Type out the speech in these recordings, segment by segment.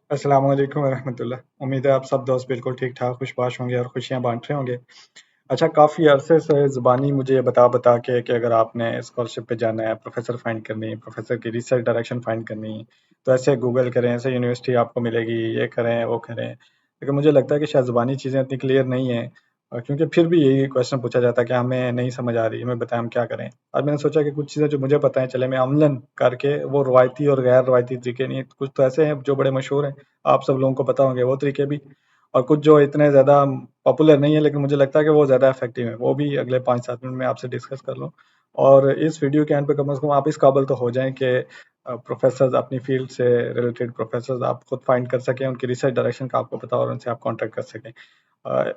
अस्सलाम वालेकुम रहमतुल्लाह। उम्मीद है आप सब दोस्त बिल्कुल ठीक ठाक खुशबाश होंगे और खुशियां बांट रहे होंगे। अच्छा, काफ़ी अरसे से ज़ुबानी मुझे बता बता के कि अगर आपने स्कॉलरशिप पे जाना है, प्रोफेसर फाइंड करनी है, प्रोफेसर की रिसर्च डायरेक्शन फाइंड करनी है, तो ऐसे गूगल करें, ऐसे यूनिवर्सिटी आपको मिलेगी, ये करें वो करें। लेकिन मुझे लगता है कि शायद ज़ुबानी चीज़ें इतनी क्लियर नहीं है, और क्योंकि फिर भी यही क्वेश्चन पूछा जाता है कि हमें नहीं समझ आ रही, हमें बताएं हम क्या करें। और मैंने सोचा कि कुछ चीज़ें जो मुझे पता है चले मैं अमलन करके, वो रवायती और गैर रवायती तरीके नहीं, कुछ तो ऐसे हैं जो बड़े मशहूर हैं, आप सब लोगों को पता होंगे वो तरीके भी, और कुछ जो इतने ज़्यादा पॉपुलर नहीं है लेकिन मुझे लगता है कि वो ज़्यादा इफेक्टिव है, वो भी अगले 5-7 मिनट में आपसे डिस्कस कर लूँ। और इस वीडियो के एंड पे कम से कम आप इस काबिल तो हो जाएं कि प्रोफेसर्स अपनी फील्ड से रिलेटेड प्रोफेसर्स आप खुद फाइंड कर सकें, उनकी रिसर्च डायरेक्शन का आपको पता और उनसे आप कांटेक्ट कर सकें।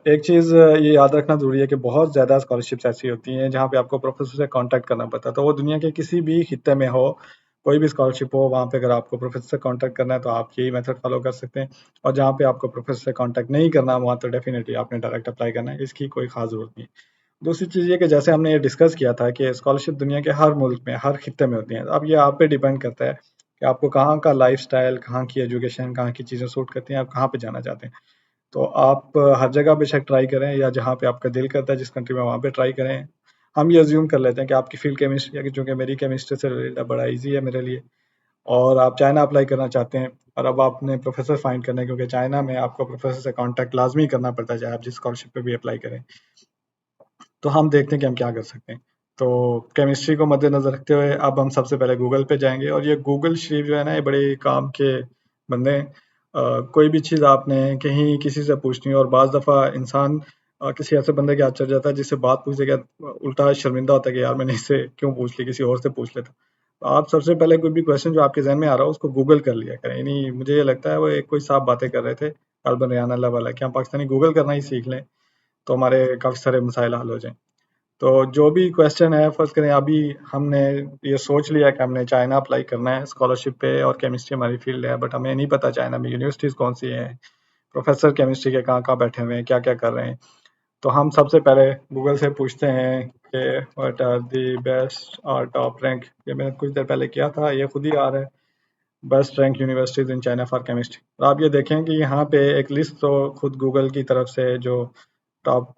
एक चीज़ ये याद रखना ज़रूरी है कि बहुत ज़्यादा स्कॉलरशिप्स ऐसी होती हैं जहाँ पे आपको प्रोफेसर से कांटेक्ट करना पड़ता है, तो वो दुनिया के किसी भी खित्ते में हो, कोई भी स्कॉलरशिप हो, वहाँ पे अगर आपको प्रोफेसर से कांटेक्ट करना है तो आप यही मेथड फॉलो कर सकते हैं। और जहाँ पे आपको प्रोफेसर से कांटेक्ट नहीं करना, वहाँ तो डेफिनेटली आपने डायरेक्ट अप्लाई करना है, इसकी कोई खास ज़रूरत नहीं है। दूसरी चीज़ ये कि जैसे हमने ये डिस्कस किया था कि स्कॉलरशिप दुनिया के हर मुल्क में, हर खित्ते में होती हैं। अब ये आप पे डिपेंड करता है कि आपको कहाँ का लाइफ़स्टाइल, कहाँ की एजुकेशन, कहाँ की चीज़ें सूट करती हैं, आप कहाँ पे जाना चाहते हैं। तो आप हर जगह बेशक ट्राई करें, या जहाँ पे आपका दिल करता है जिस कंट्री में, वहाँ पे ट्राई करें। हम ये अज्यूम कर लेते हैं कि आपकी फील्ड केमिस्ट्री है, कि चूँकि मेरी केमिस्ट्री से रिलेटेड है, बड़ा ईज़ी है मेरे लिए, और आप चाइना अप्लाई करना चाहते हैं, और अब आपने प्रोफ़ेसर फाइंड करना है क्योंकि चाइना में आपको प्रोफ़ेसर से कॉन्टैक्ट लाज़मी करना पड़ता है, चाहे आप जिस स्कॉलरशिप पे भी अप्लाई करें। तो हम देखते हैं कि हम क्या कर सकते हैं। तो केमिस्ट्री को मद्देनज़र रखते हुए अब हम सबसे पहले गूगल पे जाएँगे, और ये गूगल शरीफ जो है ना, ये बड़े काम के बंदे हैं। कोई भी चीज़ आपने कहीं किसी से पूछनी हो, और बाज़ दफ़ा इंसान किसी ऐसे बंदे के हाथ चढ़ जाता है जिससे बात पूछने के बाद उल्टा शर्मिंदा होता है कि यार मैंने इससे क्यों पूछ ली, किसी और से पूछ लेता। तो आप सबसे पहले कोई भी क्वेश्चन जो आपके ज़हन में आ रहा हो उसको गूगल कर लिया करें। यानी मुझे ये लगता है वो एक कोई साहब बातें कर रहे थे, अल्बन रेहान अल्लाह वाला, कि हम पाकिस्तानी गूगल करना ही सीख लें, तो हमारे काफ़ी सारे मसाइल हल हो जाएँ। तो जो भी क्वेश्चन है, फर्ज करें अभी हमने ये सोच लिया कि हमने चाइना अप्लाई करना है स्कॉलरशिप पे, और केमिस्ट्री हमारी फील्ड है, बट हमें नहीं पता चाइना में यूनिवर्सिटीज़ कौन सी हैं, प्रोफेसर केमिस्ट्री के कहाँ कहाँ बैठे हुए हैं, क्या क्या कर रहे हैं। तो हम सबसे पहले गूगल से पूछते हैं कि व्हाट आर दी बेस्ट और टॉप रैंक, ये मैंने कुछ देर पहले किया था, ये खुद ही आ रहा है, best rank universities in China for chemistry. और आप ये देखें कि यहाँ पे एक लिस्ट तो खुद गूगल की तरफ से, जो टॉप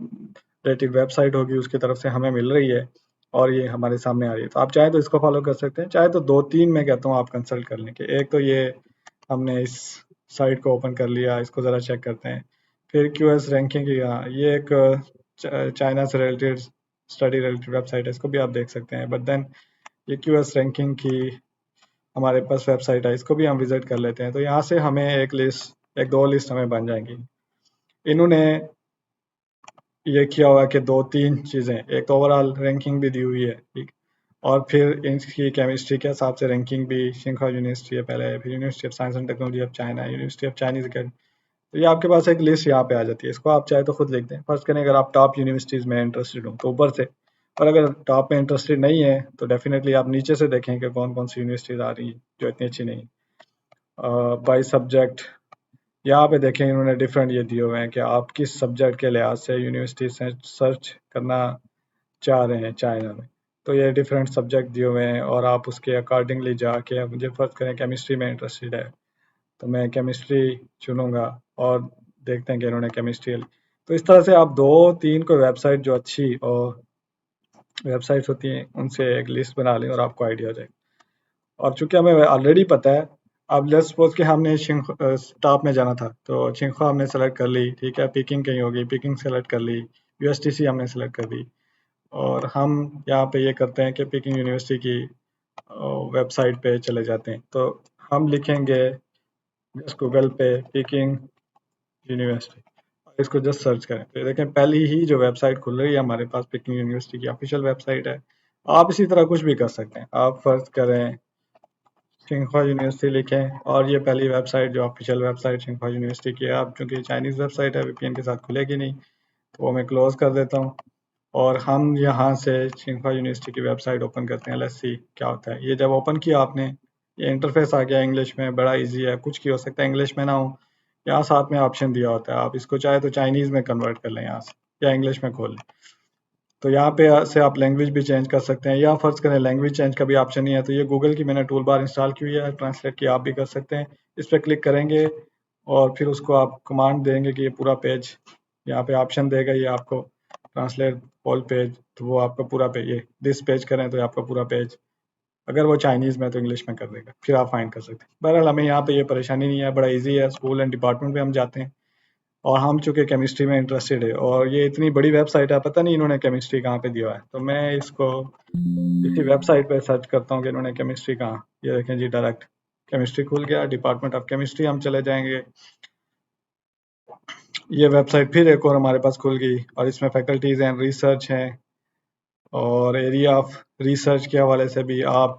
रेटेड वेबसाइट होगी उसकी तरफ से हमें मिल रही है, और ये हमारे सामने आ रही है। तो आप चाहे तो इसको फॉलो कर सकते हैं, चाहे तो दो तीन मैं कहता हूँ आप कंसल्ट कर लें। कि एक तो ये हमने इस साइट को ओपन कर लिया, इसको ज़रा चेक करते हैं। फिर क्यूएस रैंकिंग की, हाँ ये एक चाइना से रिलेटेड स्टडी रिलेटेड वेबसाइट है, इसको भी आप देख सकते हैं। बट देन ये क्यूएस रैंकिंग की हमारे पास वेबसाइट है, इसको भी हम विजिट कर लेते हैं। तो यहाँ से हमें एक दो लिस्ट हमें बन जाएंगी। इन्होंने ये किया हुआ है कि दो तीन चीज़ें, एक तो ओवरऑल रैंकिंग भी दी हुई है, ठीक, और फिर इनकी केमिस्ट्री के हिसाब से रैंकिंग भी, शिंखा यूनिवर्सिटी है पहले, फिर university of science and technology of China, university of Chinese academy. तो ये आपके पास एक लिस्ट यहाँ पे आ जाती है, इसको आप चाहे तो खुद लिख दें। फर्स्ट करें अगर आप टॉप यूनिवर्सिटीज़ में इंटरेस्टेड हो तो ऊपर से, और अगर टॉप में इंटरेस्टेड नहीं है तो डेफिनेटली आप नीचे से देखें कि कौन कौन सी यूनिवर्सिटीज़ आ रही हैं जो इतनी अच्छी नहीं। बाई सब्जेक्ट यहाँ पे देखें, इन्होंने डिफरेंट ये दिए हुए हैं कि आप किस सब्जेक्ट के लिहाज से यूनिवर्सिटी से सर्च करना चाह रहे हैं चाइना में। तो ये डिफरेंट सब्जेक्ट दिए हुए हैं, और आप उसके अकॉर्डिंगली जाके, मुझे फ़र्ज़ करें केमिस्ट्री में इंटरेस्टेड है तो मैं केमिस्ट्री चुनूँगा, और देखते हैं कि इन्होंने केमिस्ट्री। तो इस तरह से आप दो तीन को वेबसाइट जो अच्छी और वेबसाइट्स होती हैं उनसे एक लिस्ट बना लें, और आपको आइडिया हो जाएगा। और चूंकि हमें ऑलरेडी पता है, अब लेट्स सपोज कि हमने टॉप में जाना था, तो चिंखा हमने सेलेक्ट कर ली, ठीक है, पिकिंग कहीं होगी, पिकिंग सेलेक्ट कर ली, यूएसटीसी हमने सेलेक्ट कर दी, और हम यहाँ पे ये करते हैं कि पिकिंग यूनिवर्सिटी की वेबसाइट पे चले जाते हैं। तो हम लिखेंगे जस्ट गूगल पे पिकिंग यूनिवर्सिटी, और इसको जस्ट सर्च करें तो ये देखें पहली ही जो वेबसाइट खुल रही है हमारे पास, पिकिंग यूनिवर्सिटी की ऑफिशियल वेबसाइट है। आप इसी तरह कुछ भी कर सकते हैं, आप फर्ज करें सिंघुआ यूनिवर्सिटी लिखें, और ये पहली वेबसाइट जो ऑफिशियल वेबसाइट सिंघुआ यूनिवर्सिटी की है। अब चूंकि चाइनीज़ वेबसाइट है, वीपीएन के साथ खुलेगी नहीं, तो वो मैं क्लोज कर देता हूँ, और हम यहाँ से सिंघुआ यूनिवर्सिटी की वेबसाइट ओपन करते हैं। लेट्स सी क्या होता है। ये जब ओपन किया आपने, ये इंटरफेस आ गया इंग्लिश में, बड़ा इजी है, कुछ की हो सकता है इंग्लिश में ना हो। यहाँ साथ में ऑप्शन दिया होता है, आप इसको चाहे तो चाइनीज़ में कन्वर्ट कर लें यहाँ से, या इंग्लिश में खोल लें। तो यहाँ पे से आप लैंग्वेज भी चेंज कर सकते हैं, या फ़र्ज़ करें लैंग्वेज चेंज का भी ऑप्शन नहीं है, तो ये गूगल की मैंने टूल बार इंस्टॉल की हुई है, ट्रांसलेट की आप भी कर सकते हैं। इस पर क्लिक करेंगे और फिर उसको आप कमांड देंगे कि ये पूरा पेज, यहाँ पे ऑप्शन देगा ये आपको ट्रांसलेट ऑल पेज, तो वो आपका पूरा पेज, ये दिस पेज करें तो ये आपका पूरा पेज, अगर वो चाइनीज़ में तो इंग्लिश में कर देगा, फिर आप फाइंड कर सकते हैं। बहरहाल हमें यहाँ पे ये परेशानी नहीं है, बड़ा इजी है। स्कूल एंड डिपार्टमेंट में हम जाते हैं, और हम चूँकि केमिस्ट्री में इंटरेस्टेड है, और ये इतनी बड़ी वेबसाइट है, पता नहीं इन्होंने केमिस्ट्री कहाँ पे दिया है, तो मैं इसको इसी वेबसाइट पे सर्च करता हूँ कि इन्होंने केमिस्ट्री कहाँ। ये देखें जी, डायरेक्ट केमिस्ट्री खुल गया, डिपार्टमेंट ऑफ केमिस्ट्री हम चले जाएंगे। ये वेबसाइट फिर एक और हमारे पास खुल गई, और इसमें फैकल्टीज़ हैं, रिसर्च हैं, और एरिया ऑफ रिसर्च के हवाले से भी आप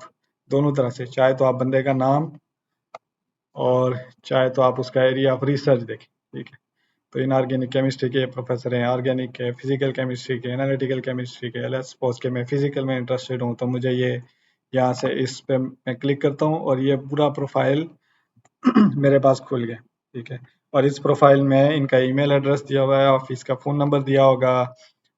दोनों तरह से, चाहे तो आप बंदे का नाम और चाहे तो आप उसका एरिया ऑफ रिसर्च देखें, ठीक है। तो इनऑर्गेनिक केमिस्ट्री के प्रोफेसर हैं, ऑर्गेनिक के, फिजिकल केमिस्ट्री के, एनालिटिकल केमिस्ट्री के। लेट्स सपोज के मैं फिजिकल में इंटरेस्टेड हूँ, तो मुझे ये यहाँ से इस पे मैं क्लिक करता हूँ, और ये पूरा प्रोफाइल मेरे पास खुल गया, ठीक है। और इस प्रोफाइल में इनका ईमेल एड्रेस दिया हुआ है, ऑफिस का फ़ोन नंबर दिया होगा,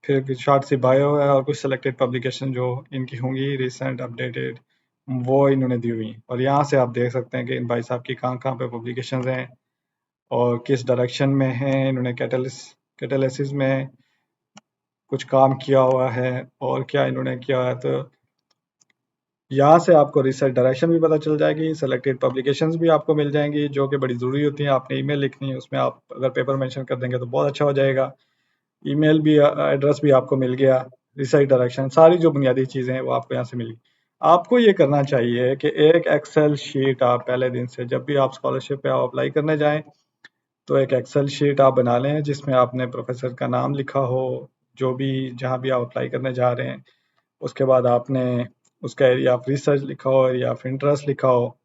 फिर कुछ शॉर्ट सी बायो है, और कुछ सेलेक्टेड पब्लिकेशन जो इनकी होंगी रिसेंट अपडेटेड, वो इन्होंने दी हुई हैं। और यहाँ से आप देख सकते हैं कि इन भाई साहब की कहाँ-कहाँ पे पब्लिकेशंस हैं और किस डायरेक्शन में हैं। इन्होंने कैटालिसिस में कुछ काम किया हुआ है, और क्या इन्होंने किया है, तो यहाँ से आपको रिसर्च डायरेक्शन भी पता चल जाएगी, सेलेक्टेड पब्लिकेशंस भी आपको मिल जाएंगी, जो कि बड़ी ज़रूरी होती हैं। आपने ईमेल लिखनी है, उसमें आप अगर पेपर मेंशन कर देंगे तो बहुत अच्छा हो जाएगा। ईमेल भी, एड्रेस भी आपको मिल गया, रिसर्च डायरेक्शन, सारी जो बुनियादी चीज़ें हैं वो आपको यहाँ से मिली। आपको ये करना चाहिए कि एक एक्सेल शीट आप पहले दिन से, जब भी आप स्कॉलरशिप पे आप अप्लाई करने जाएं, तो एक एक्सेल शीट आप बना लें जिसमें आपने प्रोफेसर का नाम लिखा हो, जो भी जहाँ भी आप अप्लाई करने जा रहे हैं। उसके बाद आपने उसका एरिया ऑफ रिसर्च लिखा हो, एरिया ऑफ इंटरेस्ट लिखा हो,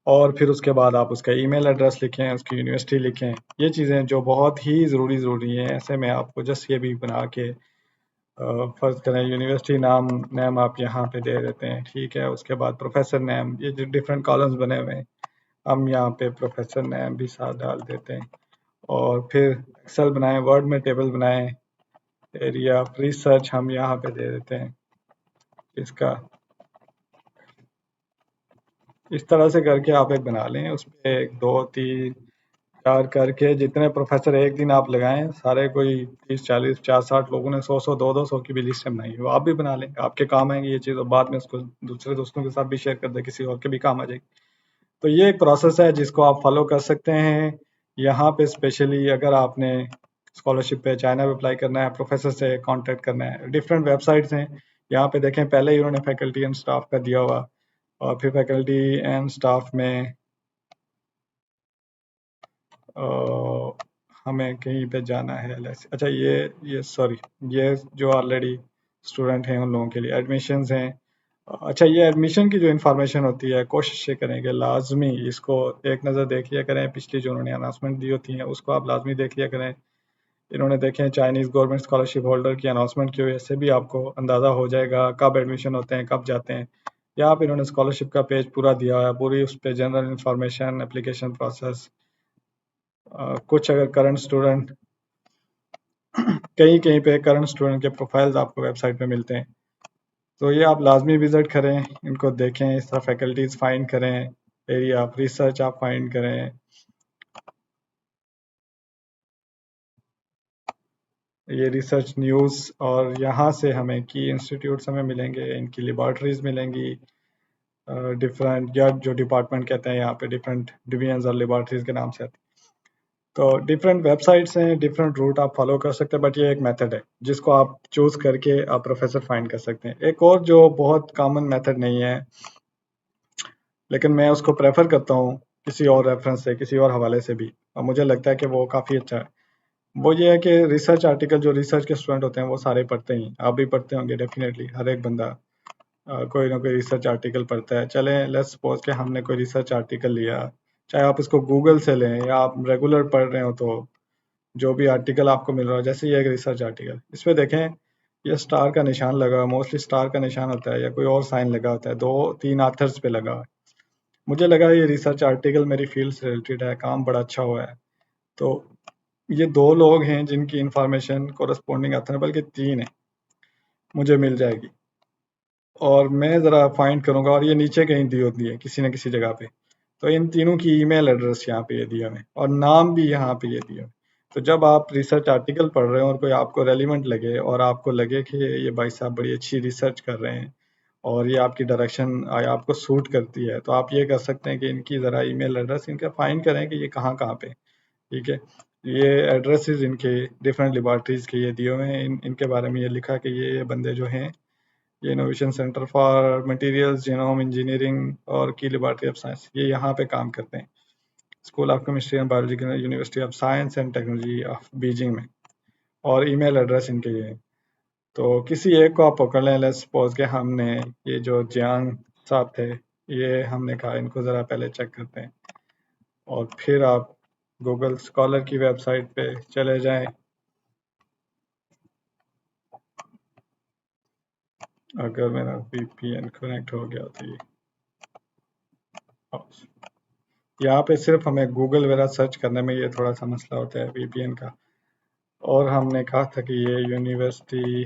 और फिर उसके बाद आप उसका ईमेल एड्रेस लिखें, उसकी यूनिवर्सिटी लिखें। ये चीज़ें जो बहुत ही ज़रूरी हैं। ऐसे में आपको जस्ट ये भी बना के फ़र्ज़ करें यूनिवर्सिटी नेम आप यहाँ पे दे देते हैं, ठीक है। उसके बाद प्रोफेसर नेम, ये जो डिफरेंट कॉलम्स बने हुए हैं, हम यहाँ पे प्रोफेसर नेम भी साथ डाल देते हैं। और फिर एक्सेल बनाएं, वर्ड में टेबल बनाएं, एरिया ऑफ रिसर्च हम यहाँ पे दे देते हैं इसका। इस तरह से करके आप एक बना लें, उस पे 1 2 3 4 करके जितने प्रोफेसर एक दिन आप लगाएं, सारे कोई 30 40 50 60 लोगों ने 100 100 200 100 की भी लिस्ट बनाई है, वो आप भी बना लें, आपके काम आएंगे ये चीज़। और बाद में उसको दूसरे दोस्तों के साथ भी शेयर कर दें, किसी और के भी काम आ जाएगी। तो ये एक प्रोसेस है जिसको आप फॉलो कर सकते हैं। यहाँ पे स्पेशली अगर आपने स्कॉलरशिप पे चाइना में अप्लाई करना है, प्रोफेसर से कांटेक्ट करना है, डिफरेंट वेबसाइट्स हैं। यहाँ पे देखें, पहले ही उन्होंने फैकल्टी एंड स्टाफ का दिया हुआ, और फिर फैकल्टी एंड स्टाफ में हमें कहीं पे जाना है LS। अच्छा, ये सॉरी, ये जो ऑलरेडी स्टूडेंट हैं उन लोगों के लिए एडमिशन्स हैं। अच्छा, ये एडमिशन की जो इन्फॉर्मेशन होती है, कोशिश ये करें कि लाजमी इसको एक नज़र देख लिया करें। पिछली जो उन्होंने अनाउंसमेंट दी होती है उसको आप लाजमी देख लिया करें। इन्होंने देखें चाइनीज़ गवर्नमेंट स्कॉलरशिप होल्डर की अनाउंसमेंट की वजह से भी आपको अंदाज़ा हो जाएगा कब एडमिशन होते हैं, कब जाते हैं। यहाँ पे इन्होंने स्कॉलरशिप का पेज पूरा दिया हुआ है, पूरी उस पर जनरल इन्फॉर्मेशन, एप्लीकेशन प्रोसेस, कुछ अगर करंट स्टूडेंट, कहीं कहीं पे करंट स्टूडेंट के प्रोफाइल्स आपको वेबसाइट पे मिलते हैं, तो ये आप लाजमी विजिट करें, इनको देखें। इस तरह फैकल्टीज़ फाइंड करें, एरिया ऑफ रिसर्च आप फाइंड करें, ये रिसर्च न्यूज़, और यहाँ से हमें की इंस्टीट्यूट्स हमें मिलेंगे, इनकी लेबॉर्ट्रीज मिलेंगी, डिफरेंट, या जो डिपार्टमेंट कहते हैं यहाँ पे डिफरेंट डिवीजन्स और लेबॉर्ट्रीज के नाम से आती है। तो डिफरेंट वेबसाइट्स हैं, डिफरेंट रूट आप फॉलो कर सकते हैं, बट ये एक मेथड है जिसको आप चूज़ करके आप प्रोफेसर फाइंड कर सकते हैं। एक और जो बहुत कॉमन मेथड नहीं है, लेकिन मैं उसको प्रेफर करता हूँ किसी और रेफरेंस से, किसी और हवाले से भी, और मुझे लगता है कि वो काफ़ी अच्छा है। वो ये है कि रिसर्च आर्टिकल, जो रिसर्च के स्टूडेंट होते हैं वो सारे पढ़ते ही, आप भी पढ़ते होंगे डेफिनेटली, हर एक बंदा कोई ना कोई रिसर्च आर्टिकल पढ़ता है। चलें, लेट्स सपोज कि हमने कोई रिसर्च आर्टिकल लिया, चाहे आप इसको गूगल से लें या आप रेगुलर पढ़ रहे हो, तो जो भी आर्टिकल आपको मिल रहा है, जैसे ये एक रिसर्च आर्टिकल, इसमें देखें ये स्टार का निशान लगा हुआ है, मोस्टली स्टार का निशान होता है या कोई और साइन लगा होता है, 2 3 ऑथर्स पे लगा हुआ है। मुझे लगा ये रिसर्च आर्टिकल मेरी फील्ड से रिलेटेड है, काम बड़ा अच्छा हुआ है। तो ये 2 लोग हैं जिनकी इंफॉर्मेशन कोरस्पॉन्डिंग ऑथर है, बल्कि 3 है, मुझे मिल जाएगी। और मैं ज़रा फाइंड करूँगा, और ये नीचे कहीं दी होती है किसी न किसी जगह पे, तो इन तीनों की ईमेल एड्रेस यहाँ पे ये दिए हुए हैं और नाम भी यहाँ पे ये दिए हुए हैं। तो जब आप रिसर्च आर्टिकल पढ़ रहे हो और कोई आपको रेलिवेंट लगे और आपको लगे कि ये भाई साहब बड़ी अच्छी रिसर्च कर रहे हैं और ये आपकी डायरेक्शन आपको सूट करती है, तो आप ये कर सकते हैं कि इनकी ज़रा ईमेल एड्रेस इनका फाइंड करें कि ये कहाँ कहाँ पे, ठीक है। ये एड्रेसेस इनके डिफरेंट लेबॉर्ट्रीज के ये दिए हुए हैं, इनके बारे में ये लिखा कि ये बंदे जो हैं ये innovation centre for materials genome engineering और की लेबॉर्ट्री ऑफ साइंस ये यहाँ पे काम करते हैं, school of chemistry and biology university of science and technology of Beijing में। और ईमेल एड्रेस इनके ये है। तो किसी एक को आप पकड़ लें, लेट्स सपोज के हमने ये जो जियांग साहब थे, ये हमने कहा इनको ज़रा पहले चेक करते हैं और फिर आप गूगल स्कॉलर की वेबसाइट पे चले जाएं। अगर मेरा वीपीएन कनेक्ट हो गया तो ये यहाँ पे सिर्फ हमें गूगल वगैरह सर्च करने में ये थोड़ा सा मसला होता है वीपीएन का। और हमने कहा था कि ये यूनिवर्सिटी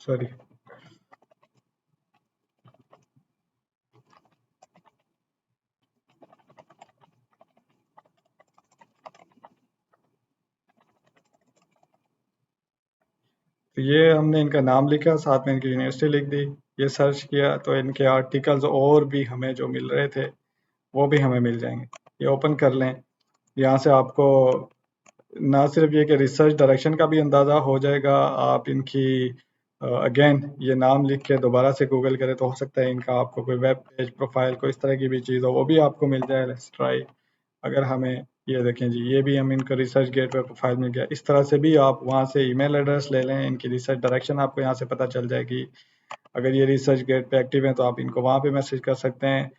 सॉरी तो ये हमने इनका नाम लिखा, साथ में इनकी यूनिवर्सिटी लिख दी। ये सर्च किया तो इनके आर्टिकल्स और भी हमें जो मिल रहे थे वो भी हमें मिल जाएंगे। ये ओपन कर लें, यहाँ से आपको ना सिर्फ ये कि रिसर्च डायरेक्शन का भी अंदाज़ा हो जाएगा, आप इनकी अगेन ये नाम लिख के दोबारा से गूगल करें तो हो सकता है इनका आपको कोई वेब पेज प्रोफाइल कोई इस तरह की भी चीज़ हो वो भी आपको मिल जाए। Let's try. अगर हमें ये देखें जी, ये भी हम इनका रिसर्च गेट पे प्रोफाइल मिल गया। इस तरह से भी आप वहाँ से ईमेल एड्रेस ले लें, इनकी रिसर्च डायरेक्शन आपको यहाँ से पता चल जाएगी। अगर ये रिसर्च गेट पे एक्टिव हैं तो आप इनको वहाँ पे मैसेज कर सकते हैं।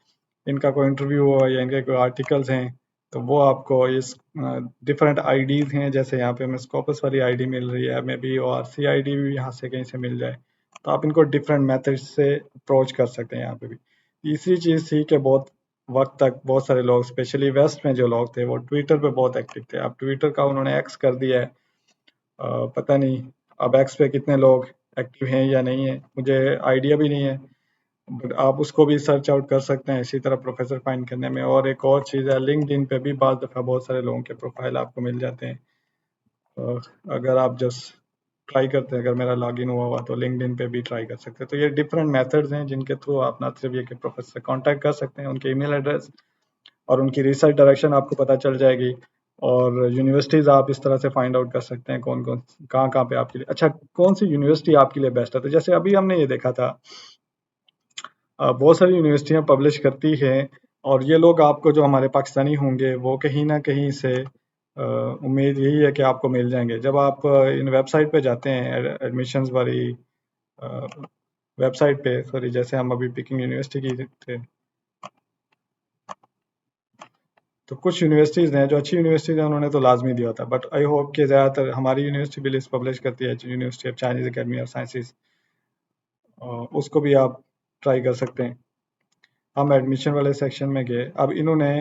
इनका कोई इंटरव्यू हो या इनके कोई आर्टिकल्स हैं तो वो आपको इस डिफरेंट आईडीज़ हैं, जैसे यहाँ पे हमें स्कोपस वाली आईडी मिल रही है, मे बी और सी आईडी भी यहाँ से कहीं से मिल जाए, तो आप इनको डिफरेंट मेथड से अप्रोच कर सकते हैं यहाँ पे भी। तीसरी चीज़ थी कि बहुत वक्त तक बहुत सारे लोग स्पेशली वेस्ट में जो लोग थे वो ट्विटर पे बहुत एक्टिव थे। अब ट्विटर का उन्होंने एक्स कर दिया है। पता नहीं अब एक्स पे कितने लोग एक्टिव हैं या नहीं है, मुझे आइडिया भी नहीं है। बट आप उसको भी सर्च आउट कर सकते हैं इसी तरह प्रोफेसर फाइंड करने में। और एक और चीज़ है, लिंक्डइन पे भी बाज़ दफ़ा बहुत सारे लोगों के प्रोफाइल आपको मिल जाते हैं। अगर आप जस्ट ट्राई करते हैं, अगर मेरा लॉगिन हुआ हुआ तो लिंक्डइन पे भी ट्राई कर सकते हैं। तो ये डिफरेंट मेथड्स हैं जिनके थ्रू आप ना सिर्फ ये कि प्रोफेसर से कांटेक्ट कर सकते हैं, उनके ईमेल एड्रेस और उनकी रिसर्च डायरेक्शन आपको पता चल जाएगी। और यूनिवर्सिटीज़ आप इस तरह से फाइंड आउट कर सकते हैं कौन कौन कहाँ पे आपके लिए अच्छा, कौन सी यूनिवर्सिटी आपके लिए बेस्ट है। तो जैसे अभी हमने ये देखा था, बहुत सारी यूनिवर्सिटियाँ पब्लिश करती हैं और ये लोग आपको जो हमारे पाकिस्तानी होंगे वो कहीं न कहीं से उम्मीद यही है कि आपको मिल जाएँगे। जब आप इन वेबसाइट पे जाते हैं एडमिशन्स वाली अ, वेबसाइट पे, सॉरी जैसे हम अभी पिकिंग यूनिवर्सिटी की थे, तो कुछ यूनिवर्सिटीज़ हैं जो अच्छी यूनिवर्सिटीज़ हैं उन्होंने तो लाज़मी दिया होता है। बट आई होप कि ज़्यादातर हमारी यूनिवर्सिटी भी लिस्ट पब्लिश करती है, university of Chinese academy of sciences, उसको भी आप ट्राई कर सकते हैं। हम एडमिशन वाले सेक्शन में गए, अब इन्होंने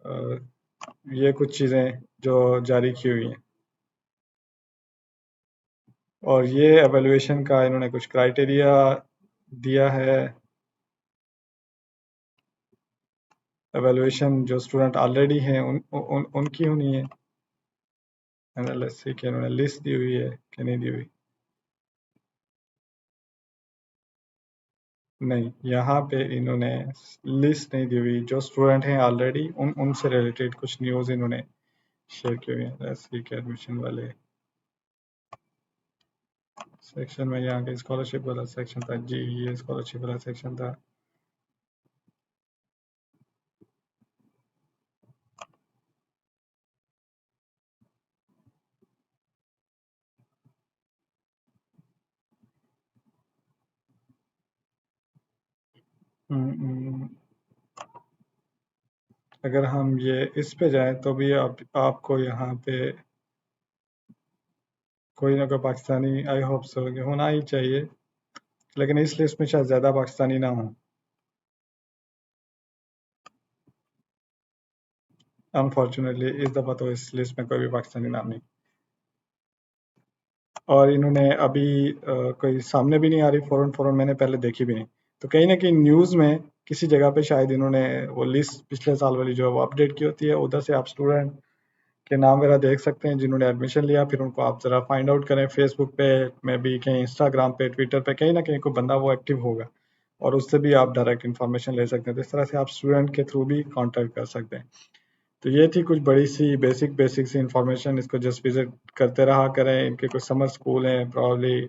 अ, ये कुछ चीज़ें जो जारी की हुई हैं और ये एवेल्युएशन का इन्होंने कुछ क्राइटेरिया दिया है। एवेल्युएशन जो स्टूडेंट ऑलरेडी हैं उनकी होनी है। एनालिसिस की इन्होंने लिस्ट दी हुई है कि नहीं दी हुई, नहीं यहाँ पे इन्होंने लिस्ट नहीं दी हुई। जो स्टूडेंट हैं ऑलरेडी उनसे रिलेटेड कुछ न्यूज़ इन्होंने शेयर की हुई है। एससी के एडमिशन वाले सेक्शन में यहाँ के स्कॉलरशिप वाला सेक्शन था जी, ये स्कॉलरशिप वाला सेक्शन था। अगर हम ये इस पे जाएं तो भी आपको यहाँ पे कोई ना कोई पाकिस्तानी आई होप सो होना ही चाहिए, लेकिन इस लिस्ट में शायद ज़्यादा पाकिस्तानी ना हो। अनफॉर्चुनेटली इस दफ़ा तो इस लिस्ट में कोई भी पाकिस्तानी नाम नहीं। और इन्होंने अभी कोई सामने भी नहीं आ रही, फ़ौरन फ़ौरन मैंने पहले देखी भी नहीं। तो कहीं न कहीं न्यूज़ में किसी जगह पे शायद इन्होंने वो लिस्ट पिछले साल वाली जो है वो अपडेट की होती है, उधर से आप स्टूडेंट के नाम वगैरह देख सकते हैं जिन्होंने एडमिशन लिया, फिर उनको आप ज़रा फाइंड आउट करें फेसबुक पे, मे बी कहीं इंस्टाग्राम पे, ट्विटर पे, कहीं न कहीं कोई बंदा वो एक्टिव होगा और उससे भी आप डायरेक्ट इन्फॉर्मेशन ले सकते हैं। तो इस तरह से आप स्टूडेंट के थ्रू भी कॉन्टैक्ट कर सकते हैं। तो ये थी कुछ बड़ी सी बेसिक सी इंफॉर्मेशन, इसको जस्ट विजिट करते रहा करें। इनके कुछ समर स्कूल हैं, प्रॉब्ली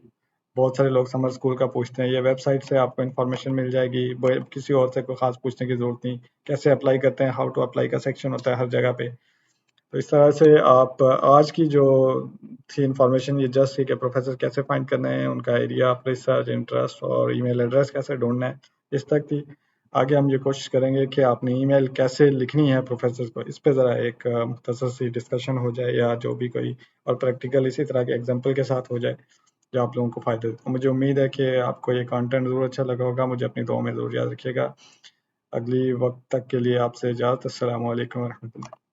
बहुत सारे लोग समर स्कूल का पूछते हैं, ये वेबसाइट से आपको इन्फॉर्मेशन मिल जाएगी, किसी और से कोई खास पूछने की जरूरत नहीं। कैसे अप्लाई करते हैं, हाउ टू अप्लाई का सेक्शन होता है हर जगह पे। तो इस तरह से आप आज की जो थी इन्फॉर्मेशन ये जस्ट थी कि प्रोफेसर कैसे फाइंड करने हैं, उनका एरिया ऑफ रिसर्च, इंटरेस्ट और ईमेल एड्रेस कैसे ढूंढना है, इस तक थी। आगे हम ये कोशिश करेंगे कि आपने ईमेल कैसे लिखनी है प्रोफेसर को, इस पे ज़रा एक मुख्तसर सी डिस्कशन हो जाए या जो भी कोई, और प्रैक्टिकल इसी तरह के एग्जाम्पल के साथ हो जाए जो आप लोगों को फ़ायदे दे। तो मुझे उम्मीद है कि आपको ये कंटेंट ज़रूर अच्छा लगा होगा। मुझे अपनी दुआ में ज़रूर याद रखिएगा। अगली वक्त तक के लिए आपसे इजाज़त। अस्सलाम वालेकुम वरहमतुल्लाह।